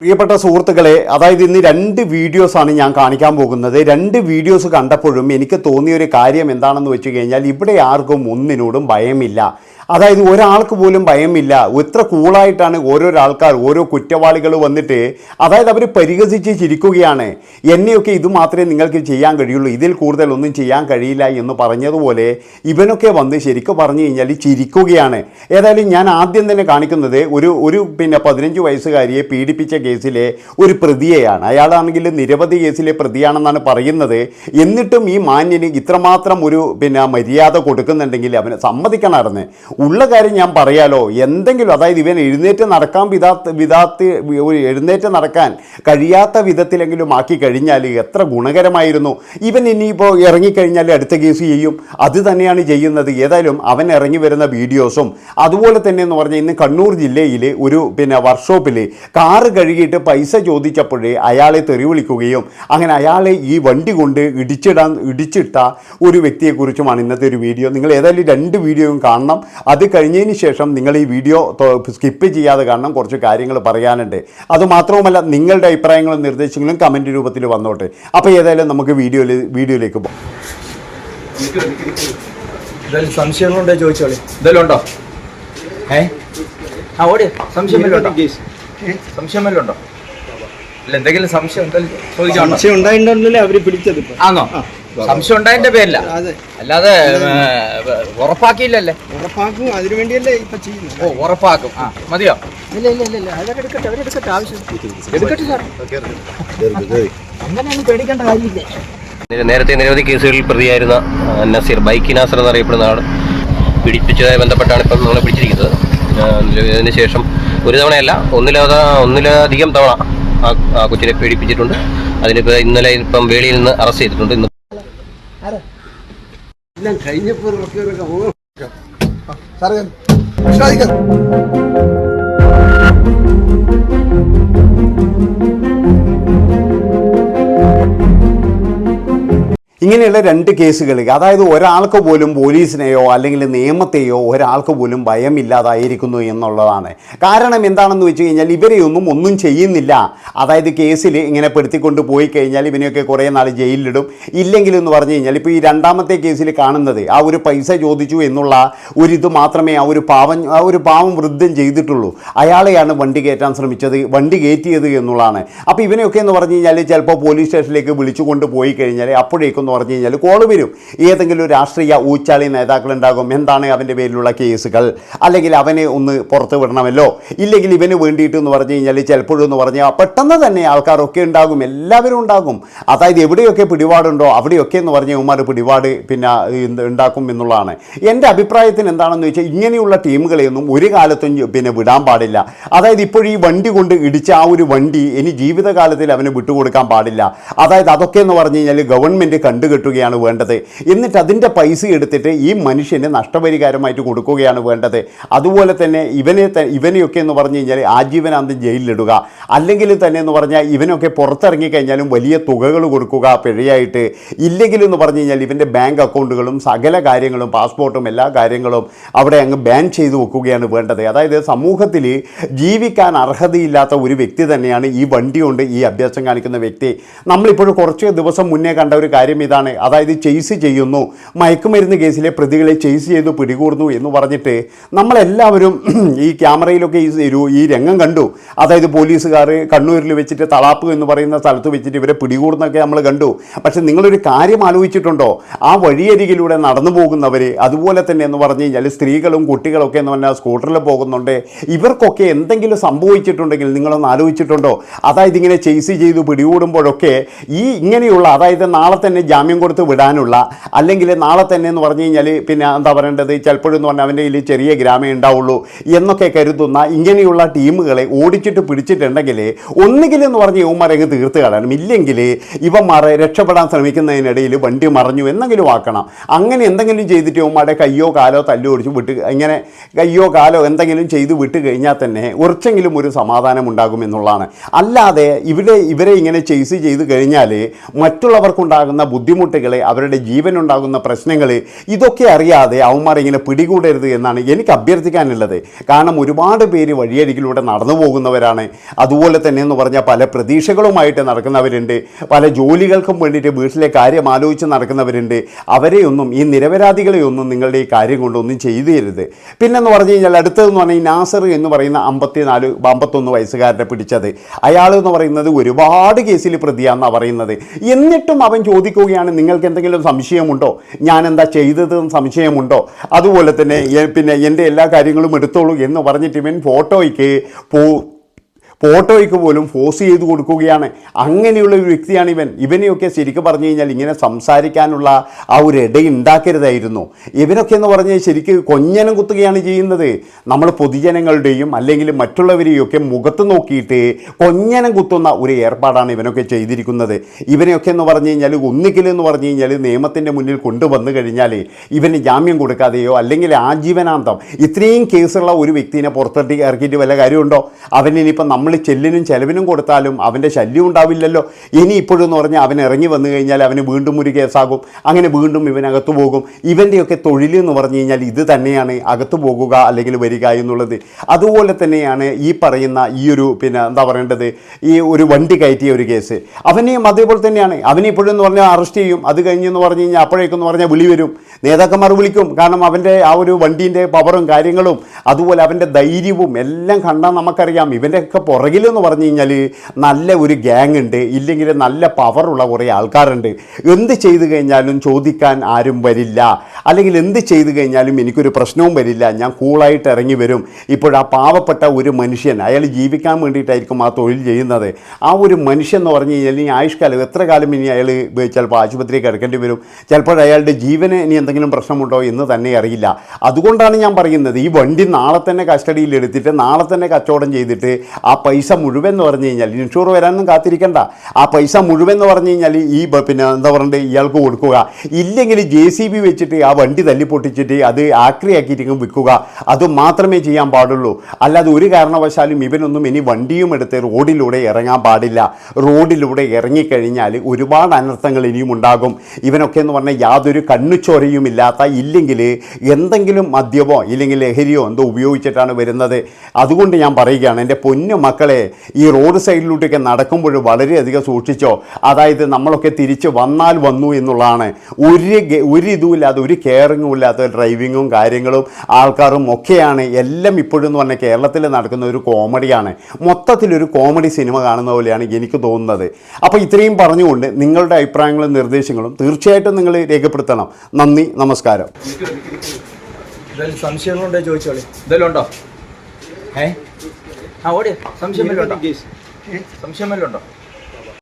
പ്രിയപ്പെട്ട സുഹൃത്തുക്കളെ, അതായത് ഇന്ന് 2 വീഡിയോസാണ് ഞാൻ കാണിക്കാൻ പോകുന്നത്. 2 വീഡിയോസ് കണ്ടപ്പോഴും എനിക്ക് തോന്നിയൊരു കാര്യം എന്താണെന്ന് വെച്ച് കഴിഞ്ഞാൽ, ഇവിടെ ആർക്കും ഒന്നിനോടും ഭയമില്ല. അതായത് ഒരാൾക്ക് പോലും ഭയമില്ല. എത്ര കൂളായിട്ടാണ് ഓരോരോ ആൾക്കാർ, ഓരോ കുറ്റവാളികൾ വന്നിട്ട് അതായത് അവർ പരിഹസിച്ച് ചിരിക്കുകയാണ്. എന്നെയൊക്കെ ഇത് മാത്രമേ നിങ്ങൾക്ക് ചെയ്യാൻ കഴിയുള്ളൂ, ഇതിൽ കൂടുതൽ ഒന്നും ചെയ്യാൻ കഴിയില്ല എന്ന് പറഞ്ഞതുപോലെ ഇവനൊക്കെ വന്ന് ശരിക്കും പറഞ്ഞു കഴിഞ്ഞാൽ ചിരിക്കുകയാണ്. ഏതായാലും ഞാൻ ആദ്യം തന്നെ കാണിക്കുന്നത് ഒരു 15 വയസ്സുകാരിയെ പീഡിപ്പിച്ച കേസിലെ ഒരു പ്രതിയെയാണ്. അയാളാണെങ്കിൽ നിരവധി കേസിലെ പ്രതിയാണെന്നാണ് പറയുന്നത്. എന്നിട്ടും ഈ മാന്യന് ഇത്രമാത്രം ഒരു മര്യാദ കൊടുക്കുന്നുണ്ടെങ്കിൽ അവന് സമ്മതിക്കണമായിരുന്നു. ഉള്ള കാര്യം ഞാൻ പറയാലോ, എന്തെങ്കിലും അതായത് ഇവൻ എഴുന്നേറ്റ് നടക്കാൻ കഴിയാത്ത വിധത്തിലെങ്കിലും ആക്കി കഴിഞ്ഞാൽ എത്ര ഗുണകരമായിരുന്നു. ഇവൻ ഇനിയിപ്പോൾ ഇറങ്ങിക്കഴിഞ്ഞാൽ അടുത്ത കേസ് ചെയ്യും, അത് തന്നെയാണ് ചെയ്യുന്നത്. ഏതായാലും അവൻ ഇറങ്ങി വരുന്ന വീഡിയോസും അതുപോലെ തന്നെ എന്ന് പറഞ്ഞാൽ ഇന്ന് കണ്ണൂർ ജില്ലയിൽ ഒരു വർക്ക്ഷോപ്പിൽ കാറ് കഴുകിയിട്ട് പൈസ ചോദിച്ചപ്പോഴേ അയാളെ തെറി വിളിക്കുകയും അങ്ങനെ അയാളെ ഈ വണ്ടി കൊണ്ട് ഇടിച്ചിട്ട ഒരു വ്യക്തിയെക്കുറിച്ചുമാണ് ഇന്നത്തെ ഒരു വീഡിയോ. നിങ്ങൾ ഏതായാലും 2 വീഡിയോയും കാണണം. അത് കഴിഞ്ഞതിന് ശേഷം നിങ്ങൾ ഈ വീഡിയോ സ്കിപ്പ് ചെയ്യാതെ കാണണം. കുറച്ച് കാര്യങ്ങൾ പറയാനുണ്ട്. അതുമാത്രവുമല്ല, നിങ്ങളുടെ അഭിപ്രായങ്ങളും നിർദ്ദേശങ്ങളും കമൻറ്റ് രൂപത്തിൽ വന്നോട്ടെ. അപ്പോൾ ഏതായാലും നമുക്ക് വീഡിയോയിലേക്ക് പോകാം. സംശയങ്ങളുണ്ടോ ചോദിച്ചോളി. ഇതെല്ലാം ഉണ്ടോ? സംശയം സംശയമല്ലോ അല്ല, എന്തെങ്കിലും സംശയം സംശയം ഉണ്ടായിട്ടല്ലേ അവര് പിടിച്ചത്? ആണോ? സംശയം ഉണ്ടായതിന്റെ പേരില്ല, അല്ലാതെ ഉറപ്പാക്കിയില്ലല്ലേ? ഉറപ്പാക്കും, അതിനു വേണ്ടിയല്ലേ ഇപ്പൊ ചെയ്യുന്നത്. ഓ, ഉറപ്പാക്കും. മതിയോ? ഇല്ല, അവരെടുക്കട്ടെ ആവശ്യം എടുക്കട്ടെ സാർ. അങ്ങനെയൊന്നും പേടിക്കേണ്ട കാര്യമില്ല. നേരത്തെ നിരവധി കേസുകളിൽ പ്രതിയായിരുന്ന നസീർ, ബൈക്കി നാസർ എന്നറിയപ്പെടുന്ന ആൾ പീഡിപ്പിച്ചതുമായി ബന്ധപ്പെട്ടാണ് ഇപ്പം നമ്മളെ പിടിച്ചിരിക്കുന്നത്. ഇതിന് ശേഷം ഒരു തവണയല്ല, ഒന്നിലധികം തവണ ആ കൊച്ചിനെ പീഡിപ്പിച്ചിട്ടുണ്ട്. അതിനിപ്പോൾ ഇന്നലെ ഇപ്പം വേളിയിൽ നിന്ന് അറസ്റ്റ് ചെയ്തിട്ടുണ്ട്. ഇന്ന് കഴിഞ്ഞപ്പോൾ ഇങ്ങനെയുള്ള 2 കേസുകൾ, അതായത് ഒരാൾക്ക് പോലും പോലീസിനെയോ അല്ലെങ്കിൽ നിയമത്തെയോ ഒരാൾക്ക് പോലും ഭയമില്ലാതായിരിക്കുന്നു എന്നുള്ളതാണ്. കാരണം എന്താണെന്ന് വെച്ച് കഴിഞ്ഞാൽ ഒന്നും ചെയ്യുന്നില്ല. അതായത് കേസിൽ ഇങ്ങനെ പെടുത്തിക്കൊണ്ട് പോയി കഴിഞ്ഞാൽ ഇവനെയൊക്കെ കുറേ നാൾ ജയിലിലിടും. ഇല്ലെങ്കിലെന്ന് പറഞ്ഞു കഴിഞ്ഞാൽ ഇപ്പോൾ ഈ 2ാമത്തെ കേസിൽ കാണുന്നത് ആ ഒരു പൈസ ചോദിച്ചു എന്നുള്ള ഒരിത് മാത്രമേ ആ ഒരു പാവം വൃദ്ധൻ ചെയ്തിട്ടുള്ളൂ. അയാളെയാണ് വണ്ടി കയറ്റാൻ ശ്രമിച്ചത്, വണ്ടി കയറ്റിയത് എന്നുള്ളതാണ്. അപ്പോൾ ഇവനെയൊക്കെ എന്ന് പറഞ്ഞു കഴിഞ്ഞാൽ ചിലപ്പോൾ പോലീസ് സ്റ്റേഷനിലേക്ക് വിളിച്ചു കൊണ്ട് പോയി കഴിഞ്ഞാൽ അപ്പോഴേക്കും പറഞ്ഞു കഴിഞ്ഞാൽ കോള് വരും. ഏതെങ്കിലും രാഷ്ട്രീയ ഊച്ചാളി നേതാക്കളുണ്ടാകും. എന്താണ് അവൻ്റെ പേരിലുള്ള കേസുകൾ, അല്ലെങ്കിൽ അവനെ ഒന്ന് പുറത്ത് വിടണമല്ലോ, ഇല്ലെങ്കിൽ ഇവന് വേണ്ടിയിട്ട് എന്ന് പറഞ്ഞു കഴിഞ്ഞാൽ ചിലപ്പോഴെന്ന് പറഞ്ഞാൽ പെട്ടെന്ന് തന്നെ ആൾക്കാരൊക്കെ ഉണ്ടാകും, എല്ലാവരും ഉണ്ടാകും. അതായത് എവിടെയൊക്കെ പിടിപാടുണ്ടോ അവിടെയൊക്കെ എന്ന് പറഞ്ഞാൽ ഉമ്മാർ പിടിപാട് ഉണ്ടാക്കും എന്നുള്ളതാണ് എൻ്റെ അഭിപ്രായത്തിന്. എന്താണെന്ന് വെച്ചാൽ ഇങ്ങനെയുള്ള ടീമുകളെയൊന്നും ഒരു കാലത്തും വിടാൻ പാടില്ല. അതായത് ഇപ്പോഴും ഈ വണ്ടി കൊണ്ട് ഇടിച്ച ആ ഒരു വണ്ടി ഇനി ജീവിതകാലത്തിൽ അവന് വിട്ടുകൊടുക്കാൻ പാടില്ല. അതായത് അതൊക്കെ എന്ന് പറഞ്ഞു കഴിഞ്ഞാൽ ഗവൺമെൻറ് കെട്ടുകയാണ് വേണ്ടത്. എന്നിട്ട് അതിൻ്റെ പൈസ എടുത്തിട്ട് ഈ മനുഷ്യന് നഷ്ടപരിഹാരമായിട്ട് കൊടുക്കുകയാണ് വേണ്ടത്. അതുപോലെ തന്നെ ഇവനെയൊക്കെ എന്ന് പറഞ്ഞു കഴിഞ്ഞാൽ ആജീവനാന്തം ജയിലിലിടുക, അല്ലെങ്കിൽ തന്നെ എന്ന് പറഞ്ഞാൽ ഇവനൊക്കെ പുറത്തിറങ്ങിക്കഴിഞ്ഞാലും വലിയ തുകകൾ കൊടുക്കുക പിഴയായിട്ട്. ഇല്ലെങ്കിലെന്ന് പറഞ്ഞു കഴിഞ്ഞാൽ ഇവൻ്റെ ബാങ്ക് അക്കൗണ്ടുകളും സകല കാര്യങ്ങളും പാസ്പോർട്ടും എല്ലാ കാര്യങ്ങളും അവിടെ അങ്ങ് ബാൻ ചെയ്ത് വെക്കുകയാണ് വേണ്ടത്. അതായത് സമൂഹത്തിൽ ജീവിക്കാൻ അർഹതയില്ലാത്ത ഒരു വ്യക്തി തന്നെയാണ് ഈ വണ്ടി കൊണ്ട് ഈ അഭ്യാസം കാണിക്കുന്ന വ്യക്തി. നമ്മളിപ്പോൾ കുറച്ച് ദിവസം മുന്നേ കണ്ട ഒരു കാര്യം ഇതാണ്. അതായത് ചെയ്സ് ചെയ്യുന്നു, മയക്കുമരുന്ന് കേസിലെ പ്രതികളെ ചെയ്സ് ചെയ്തു പിടികൂടുന്നു എന്ന് പറഞ്ഞിട്ട് നമ്മളെല്ലാവരും ഈ ക്യാമറയിലൊക്കെ ഈ രംഗം കണ്ടു. അതായത് പോലീസുകാർ കണ്ണൂരിൽ വെച്ചിട്ട് തളാപ്പ് എന്ന് പറയുന്ന സ്ഥലത്ത് വെച്ചിട്ട് ഇവരെ പിടികൂടുന്നൊക്കെ നമ്മൾ കണ്ടു. പക്ഷെ നിങ്ങളൊരു കാര്യം ആലോചിച്ചിട്ടുണ്ടോ? ആ വഴിയരികിലൂടെ നടന്നു പോകുന്നവർ, അതുപോലെ തന്നെ എന്ന് പറഞ്ഞു കഴിഞ്ഞാൽ സ്ത്രീകളും കുട്ടികളൊക്കെ എന്ന് പറഞ്ഞാൽ സ്കൂട്ടറിൽ പോകുന്നുണ്ട്. ഇവർക്കൊക്കെ എന്തെങ്കിലും സംഭവിച്ചിട്ടുണ്ടെങ്കിൽ നിങ്ങളൊന്ന് ആലോചിച്ചിട്ടുണ്ടോ? അതായത് ഇങ്ങനെ ചെയ്സ് ചെയ്തു പിടികൂടുമ്പോഴൊക്കെ ഈ ഇങ്ങനെയുള്ള അതായത് നാളെ തന്നെ ജാമ്യം കൊടുത്ത് വിടാനുള്ള, അല്ലെങ്കിൽ നാളെ തന്നെ എന്ന് പറഞ്ഞു കഴിഞ്ഞാൽ എന്താ പറയേണ്ടത്, ചിലപ്പോഴെന്ന് പറഞ്ഞാൽ അവൻ്റെ കയ്യിൽ ചെറിയ ഗ്രാമേ ഉണ്ടാവുള്ളൂ എന്നൊക്കെ കരുതുന്ന ഇങ്ങനെയുള്ള ടീമുകളെ ഓടിച്ചിട്ട് പിടിച്ചിട്ടുണ്ടെങ്കിൽ ഒന്നുകിലെന്ന് പറഞ്ഞ് ഇവന്മാരങ്ങ് തീർത്ത് കളയണം. ഇല്ലെങ്കിൽ ഇവന്മാരെ രക്ഷപ്പെടാൻ ശ്രമിക്കുന്നതിനിടയിൽ വണ്ടി മറഞ്ഞു എന്നെങ്കിലും ആക്കണം. അങ്ങനെ എന്തെങ്കിലും ചെയ്തിട്ട് ഇവന്മാരുടെ കയ്യോ കാലോ തല്ലു ഓടിച്ച് വിട്ട് ഇങ്ങനെ കയ്യോ കാലോ എന്തെങ്കിലും ചെയ്ത് വിട്ട് കഴിഞ്ഞാൽ തന്നെ കുറച്ചെങ്കിലും ഒരു സമാധാനം ഉണ്ടാകുമെന്നുള്ളതാണ്. അല്ലാതെ ഇവരെ ഇങ്ങനെ ചെയ്സ് ചെയ്ത് കഴിഞ്ഞാൽ മറ്റുള്ളവർക്കുണ്ടാകുന്ന ബുദ്ധി ബുദ്ധിമുട്ടുകൾ, അവരുടെ ജീവനുണ്ടാകുന്ന പ്രശ്നങ്ങൾ, ഇതൊക്കെ അറിയാതെ അവന്മാർ ഇങ്ങനെ പിടികൂടരുത് എന്നാണ് എനിക്ക് അഭ്യർത്ഥിക്കാനുള്ളത്. കാരണം ഒരുപാട് പേര് വഴിയരികിലൂടെ നടന്നു പോകുന്നവരാണ്. അതുപോലെ തന്നെ എന്ന് പറഞ്ഞാൽ പല പ്രതീക്ഷകളുമായിട്ട് നടക്കുന്നവരുണ്ട്, പല ജോലികൾക്കും വേണ്ടിയിട്ട് വീട്ടിലെ കാര്യം ആലോചിച്ച് നടക്കുന്നവരുണ്ട്. അവരെയൊന്നും, ഈ നിരപരാധികളെയൊന്നും നിങ്ങളുടെ ഈ കാര്യം കൊണ്ടൊന്നും ചെയ്തു തരുത്. പിന്നെന്ന് പറഞ്ഞു കഴിഞ്ഞാൽ അടുത്തതെന്ന് പറഞ്ഞാൽ നാസർ എന്ന് പറയുന്ന 51 വയസ്സുകാരനെ പിടിച്ചത്, അയാൾ എന്ന് പറയുന്നത് ഒരുപാട് കേസിൽ പ്രതിയാണെന്നാണ് പറയുന്നത്. എന്നിട്ടും അവൻ ചോദിക്കുകയാണ്, നിങ്ങൾക്ക് എന്തെങ്കിലും സംശയമുണ്ടോ, ഞാൻ എന്താ ചെയ്തതെന്ന് സംശയമുണ്ടോ, അതുപോലെ തന്നെ പിന്നെ എൻ്റെ എല്ലാ കാര്യങ്ങളും എടുത്തോളൂ എന്ന് പറഞ്ഞിട്ട് ഇവൻ ഫോട്ടോയ്ക്ക് പോലും ഫോഴ്സ് ചെയ്ത് കൊടുക്കുകയാണ്. അങ്ങനെയുള്ള ഒരു വ്യക്തിയാണ് ഇവൻ. ഇവനെയൊക്കെ ശരിക്കും പറഞ്ഞു കഴിഞ്ഞാൽ ഇങ്ങനെ സംസാരിക്കാനുള്ള ആ ഒരു ഇട ഉണ്ടാക്കരുതായിരുന്നു. ഇവനൊക്കെ എന്ന് പറഞ്ഞാൽ ശരിക്കും കൊഞ്ഞനം കുത്തുകയാണ് ചെയ്യുന്നത്. നമ്മൾ പൊതുജനങ്ങളുടെയും അല്ലെങ്കിൽ മറ്റുള്ളവരെയൊക്കെ മുഖത്ത് നോക്കിയിട്ട് കൊഞ്ഞനം കുത്തുന്ന ഒരു ഏർപ്പാടാണ് ഇവനൊക്കെ ചെയ്തിരിക്കുന്നത്. ഇവനെയൊക്കെ എന്ന് പറഞ്ഞു കഴിഞ്ഞാൽ ഒന്നിക്കലെന്ന് പറഞ്ഞു കഴിഞ്ഞാൽ നിയമത്തിൻ്റെ മുന്നിൽ കൊണ്ടുവന്നു കഴിഞ്ഞാൽ ഇവന് ജാമ്യം കൊടുക്കാതെയോ അല്ലെങ്കിൽ ആജീവനാന്തം ഇത്രയും കേസുള്ള ഒരു വ്യക്തിനെ പുറത്തോട്ട് ഇറക്കിയിട്ട് വല്ല കാര്യമുണ്ടോ? അവനിനിയിപ്പം നമ്മൾ ചെല്ലിനും ചെലവിനും കൊടുത്താലും അവൻ്റെ ശല്യം ഉണ്ടാവില്ലല്ലോ. ഇനി ഇപ്പോഴെന്ന് പറഞ്ഞാൽ അവൻ ഇറങ്ങി വന്നു കഴിഞ്ഞാൽ അവന് വീണ്ടും ഒരു കേസാകും, അങ്ങനെ വീണ്ടും ഇവനകത്തു പോകും. ഇവൻ്റെയൊക്കെ തൊഴിൽ എന്ന് പറഞ്ഞു കഴിഞ്ഞാൽ ഇത് തന്നെയാണ്, അകത്തു പോകുക അല്ലെങ്കിൽ വരിക എന്നുള്ളത്. അതുപോലെ തന്നെയാണ് ഈ പറയുന്ന ഈ ഒരു പിന്നെ എന്താ പറയേണ്ടത്, ഈ ഒരു വണ്ടി കയറ്റിയ ഒരു കേസ്, അവനെയും അതേപോലെ തന്നെയാണ്. അവനിപ്പോഴെന്ന് പറഞ്ഞാൽ അറസ്റ്റ് ചെയ്യും. അത് കഴിഞ്ഞെന്ന് പറഞ്ഞു കഴിഞ്ഞാൽ അപ്പോഴേക്കെന്ന് പറഞ്ഞാൽ വിളി വരും, നേതാക്കന്മാർ വിളിക്കും. കാരണം അവൻ്റെ ആ ഒരു വണ്ടീൻ്റെ പവറും കാര്യങ്ങളും അതുപോലെ അവൻ്റെ ധൈര്യവും എല്ലാം കണ്ടാൽ നമുക്കറിയാം. ഇവൻ്റെയൊക്കെ പുറകിലെന്ന് പറഞ്ഞു കഴിഞ്ഞാൽ നല്ല ഒരു ഗ്യാങ് ഉണ്ട്, ഇല്ലെങ്കിൽ നല്ല പവറുള്ള കുറേ ആൾക്കാരുണ്ട്. എന്ത് ചെയ്തു കഴിഞ്ഞാലും ചോദിക്കാൻ ആരും വരില്ല, അല്ലെങ്കിൽ എന്ത് ചെയ്തു കഴിഞ്ഞാലും എനിക്കൊരു പ്രശ്നവും വരില്ല, ഞാൻ കൂളായിട്ട് ഇറങ്ങി വരും. ഇപ്പോഴാ പാവപ്പെട്ട ഒരു മനുഷ്യൻ, അയാൾ ജീവിക്കാൻ വേണ്ടിയിട്ടായിരിക്കും ആ തൊഴിൽ ചെയ്യുന്നത്. ആ ഒരു മനുഷ്യൻ എന്ന് പറഞ്ഞു കഴിഞ്ഞാൽ ഇനി ആയുഷ്കാലം എത്ര കാലം ഇനി അയാൾ ചിലപ്പോൾ ആശുപത്രിയിൽ കിടക്കേണ്ടി വരും, ചിലപ്പോൾ അയാളുടെ ജീവന് ഇനി എന്തെങ്കിലും പ്രശ്നമുണ്ടോ എന്ന് തന്നെ അറിയില്ല. അതുകൊണ്ടാണ് ഞാൻ പറയുന്നത്, ഈ വണ്ടി നാളെ തന്നെ കസ്റ്റഡിയിൽ എടുത്തിട്ട് നാളെ തന്നെ കച്ചവടം ചെയ്തിട്ട് ആ പൈസ മുഴുവൻ എന്ന് പറഞ്ഞു കഴിഞ്ഞാൽ ഇൻഷൂർ വരാനൊന്നും കാത്തിരിക്കണ്ട, ആ പൈസ മുഴുവൻ എന്ന് പറഞ്ഞു കഴിഞ്ഞാൽ ഈ പിന്നെ എന്താ പറയണ്ടത് ഇയാൾക്ക് കൊടുക്കുക, ഇല്ലെങ്കിൽ JCB വെച്ചിട്ട് ആ വണ്ടി തല്ലിപ്പൊട്ടിച്ചിട്ട് അത് ആക്രിയാക്കിയിട്ട് വിൽക്കുക. അത് മാത്രമേ ചെയ്യാൻ പാടുള്ളൂ. അല്ലാതെ ഒരു കാരണവശാലും ഇവനൊന്നും ഇനി വണ്ടിയും എടുത്ത് റോഡിലൂടെ ഇറങ്ങാൻ പാടില്ല. റോഡിലൂടെ ഇറങ്ങിക്കഴിഞ്ഞാൽ ഒരുപാട് അനർത്ഥങ്ങൾ ഇനിയും ഉണ്ടാകും. ഇവനൊക്കെ എന്ന് പറഞ്ഞാൽ യാതൊരു കണ്ണുചോരയും ഇല്ലാത്ത, ഇല്ലെങ്കിൽ എന്തെങ്കിലും മദ്യമോ ഇല്ലെങ്കിൽ ലഹരിയോ എന്തോ ഉപയോഗിച്ചിട്ടാണ് വരുന്നത്. അതുകൊണ്ട് ഞാൻ പറയുകയാണ്, എൻ്റെ പൊന്നു മക്കളെ, ഈ റോഡ് സൈഡിലൂടെയൊക്കെ നടക്കുമ്പോൾ വളരെയധികം സൂക്ഷിച്ചോ. അതായത് നമ്മളൊക്കെ തിരിച്ച് വന്നാൽ വന്നു എന്നുള്ളതാണ്. ഒരു ഇതുമില്ലാതെ, ഒരു കെയറിങ്ങും ഇല്ലാത്ത ഡ്രൈവിങ്ങും കാര്യങ്ങളും ആൾക്കാരും ഒക്കെയാണ്. എല്ലാം ഇപ്പോഴെന്ന് പറഞ്ഞാൽ കേരളത്തിൽ നടക്കുന്ന ഒരു കോമഡിയാണ്. മൊത്തത്തിലൊരു കോമഡി സിനിമ കാണുന്ന പോലെയാണ് എനിക്ക് തോന്നുന്നത്. അപ്പോൾ ഇത്രയും പറഞ്ഞുകൊണ്ട് നിങ്ങളുടെ അഭിപ്രായങ്ങളും നിർദ്ദേശങ്ങളും തീർച്ചയായിട്ടും നിങ്ങൾ രേഖപ്പെടുത്തണം. നന്ദി, നമസ്കാരം. സംശയങ്ങളുണ്ടോ ചോദിച്ചോളി. എന്തെങ്കിലും ഉണ്ടോ? ഓടിയ സംശയം വല്ലതും ഉണ്ടോ?